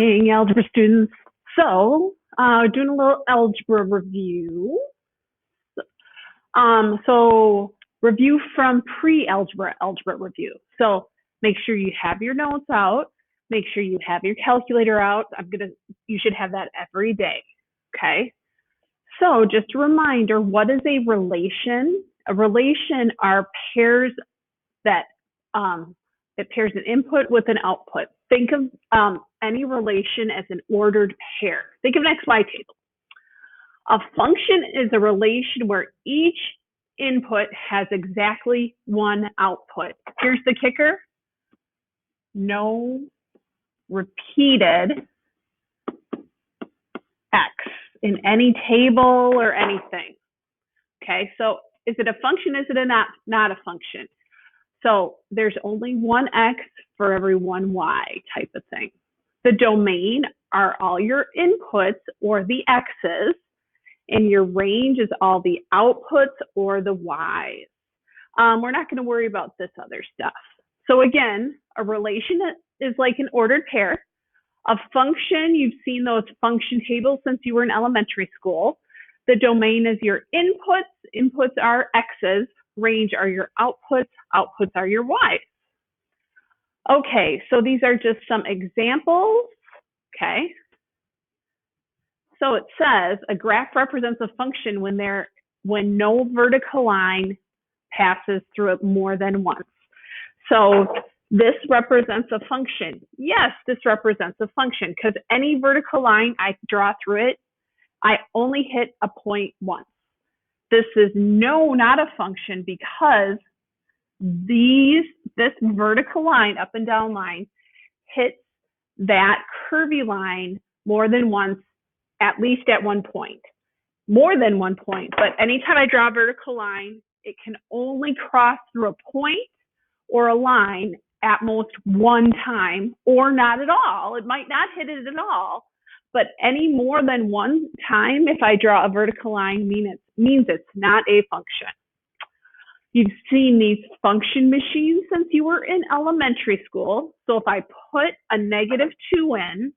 Algebra students. So, doing a little algebra review. So review from pre-algebra algebra review. So make sure you have your notes out. Make sure you have your calculator out. You should have that every day. Okay. So just a reminder, what is a relation? A relation are pairs that it pairs an input with an output. Think of any relation as an ordered pair. Think of an XY table. A function is a relation where each input has exactly one output. Here's the kicker. No repeated x in any table or anything. Okay, so is it a function? Is it not a function? So there's only one x for every one y type of thing. The domain are all your inputs or the x's, and your range is all the outputs or the y's. We're not going to worry about this other stuff. So again, a relation is like an ordered pair. A function, you've seen those function tables since you were in elementary school. The domain is your inputs. Inputs are x's. Range are your outputs. Outputs are your y's. Okay, so these are just some examples. Okay. So it says a graph represents a function when no vertical line passes through it more than once. So this represents a function. Yes, this represents a function because any vertical line I draw through it, I only hit a point once. This is not a function because this vertical line, up and down line, hits that curvy line more than once, at least at one point. More than one point, but anytime I draw a vertical line, it can only cross through a point or a line at most one time, or not at all. It might not hit it at all, but any more than one time, if I draw a vertical line, means it's not a function. You've seen these function machines since you were in elementary school. So if I put a -2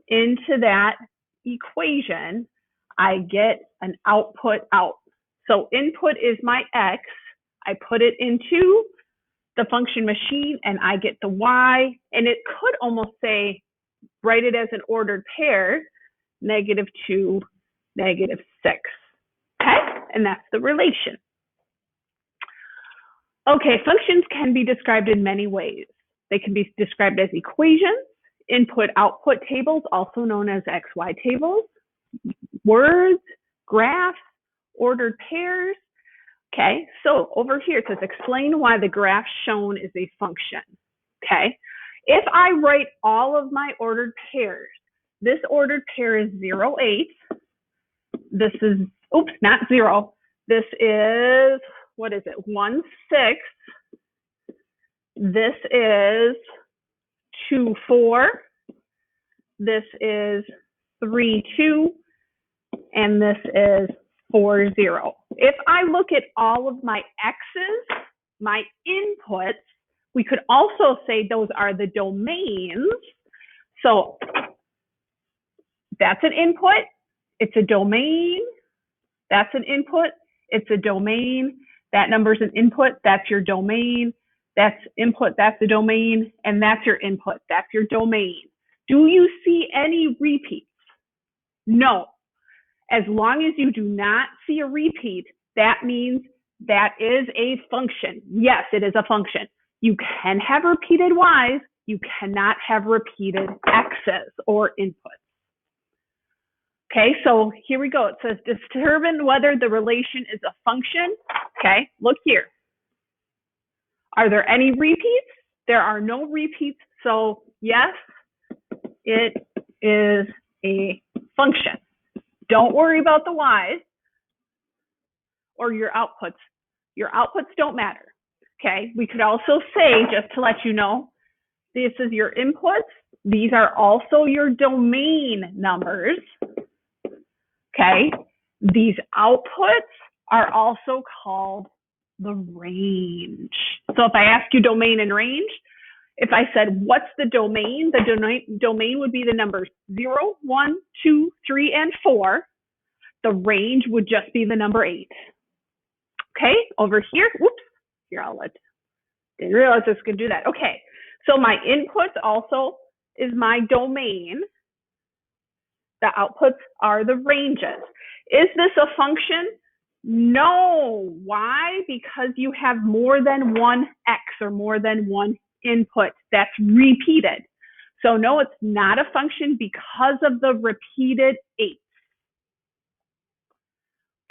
into that equation, I get an output out. So input is my x. I put it into the function machine and I get the y. And it could almost say, write it as an ordered pair, -2, -6. Okay, and that's the relation. Okay, functions can be described in many ways. They can be described as equations, input-output tables, also known as XY tables, words, graphs, ordered pairs. Okay, so over here it says explain why the graph shown is a function. Okay, if I write all of my ordered pairs, this ordered pair is 0, 8. This is, oops, not 0. This is, what is it, 1, 6. This is 2, 4. This is 3, 2. And this is 4, 0. If I look at all of my x's, my inputs, we could also say those are the domains. So that's an input, it's a domain. That's an input, it's a domain. That number's an input, that's your domain. That's input, that's the domain. And that's your input, that's your domain. Do you see any repeats? No. As long as you do not see a repeat, that means that is a function. Yes, it is a function. You can have repeated y's, you cannot have repeated x's or inputs. Okay, so here we go. It says determine whether the relation is a function. Okay, look here. Are there any repeats? There are no repeats, so yes, it is a function. Don't worry about the y's or your outputs. Your outputs don't matter. Okay, we could also say, just to let you know, this is your inputs. These are also your domain numbers. Okay, these outputs are also called the range. So if I ask you domain and range, If I said, what's the domain would be the numbers 0, 1, 2, 3, and 4. The range would just be the number 8. Okay, over here, whoops, here didn't realize I was going to do that. Okay, so my inputs also is my domain. The outputs are the ranges. Is this a function? No. Why? Because you have more than one X or more than one input that's repeated. So no, it's not a function because of the repeated 8.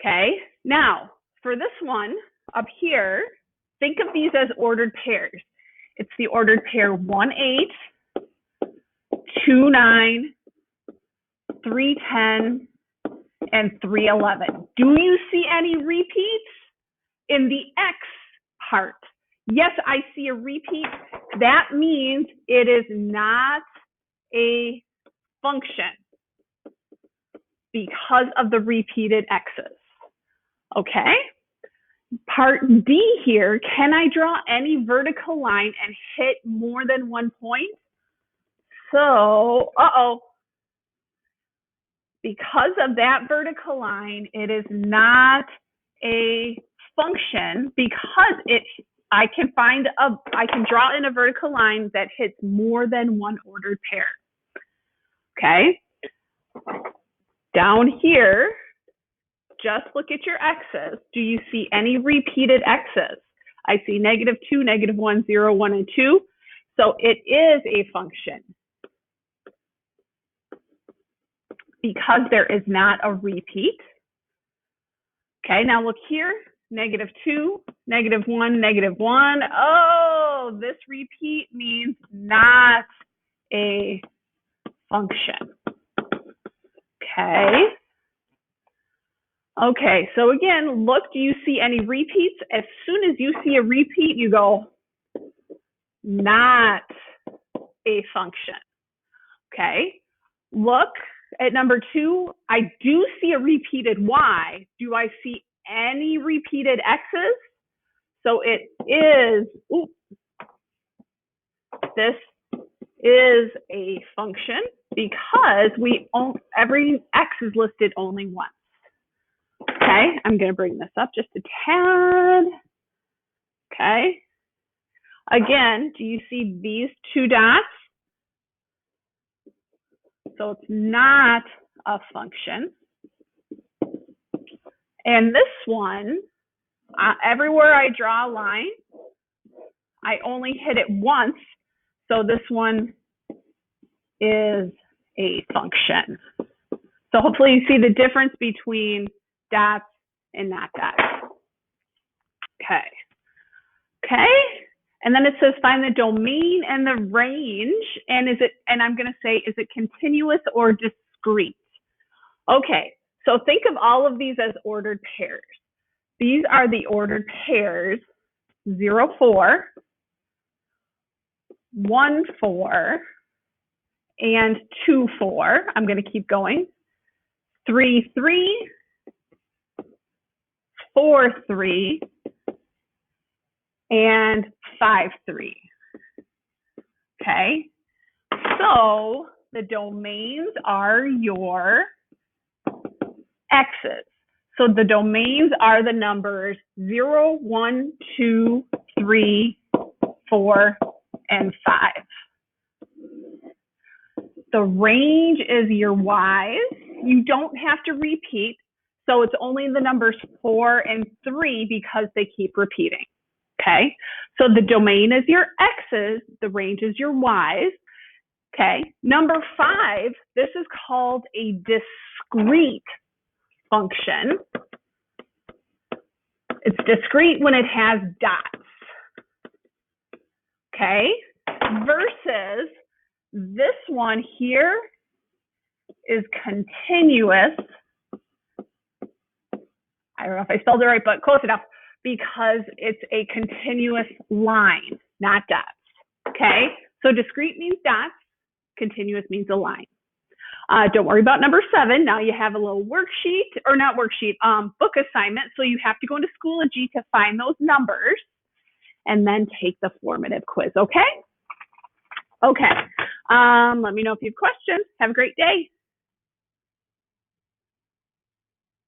Okay, now for this one up here, think of these as ordered pairs. It's the ordered pair 1, 8, 2, 9, 3, 10, and 3, 11. Do you see any repeats in the X part? Yes, I see a repeat. That means it is not a function because of the repeated X's. Okay? Part D here, can I draw any vertical line and hit more than one point? So, because of that vertical line, it is not a function because I can draw in a vertical line that hits more than one ordered pair. Okay? Down here, just look at your X's. Do you see any repeated X's? I see -2, -1, 0, 1, and 2. So it is a function because there is not a repeat. Okay, now look here, -2, -1, -1. Oh, this repeat means not a function. Okay. Okay, so again, look, do you see any repeats? As soon as you see a repeat, you go, not a function. Okay, look at number 2. I do see a repeated Y. Do I see any repeated X's? So it is, this is a function because every X is listed only once. Okay, I'm going to bring this up just a tad. Okay. Again, do you see these 2 dots? So it's not a function. And this one, everywhere I draw a line, I only hit it once. So this one is a function. So hopefully you see the difference between dots and not dots. Okay. Okay. And then it says find the domain and the range. And I'm going to say, is it continuous or discrete? Okay. So think of all of these as ordered pairs. These are the ordered pairs 0, 4, 1, 4, and 2, 4. I'm going to keep going. 3, 3, 4, 3, and 5, 3. Okay, so the domains are your X's. So the domains are the numbers 0, 1, 2, 3, 4, and 5. The range is your Y's. You don't have to repeat, so it's only the numbers 4 and 3 because they keep repeating. Okay, so the domain is your X's, the range is your Y's. Okay, number 5, this is called a discrete function. It's discrete when it has dots. Okay, versus this one here is continuous. I don't know if I spelled it right, but close enough, because it's a continuous line, not dots. Okay, so discrete means dots, continuous means a line. Don't worry about number 7. Now you have a little worksheet, or not worksheet, book assignment. So you have to go into Schoology to find those numbers and then take the formative quiz, okay? Okay. Let me know if you have questions. Have a great day.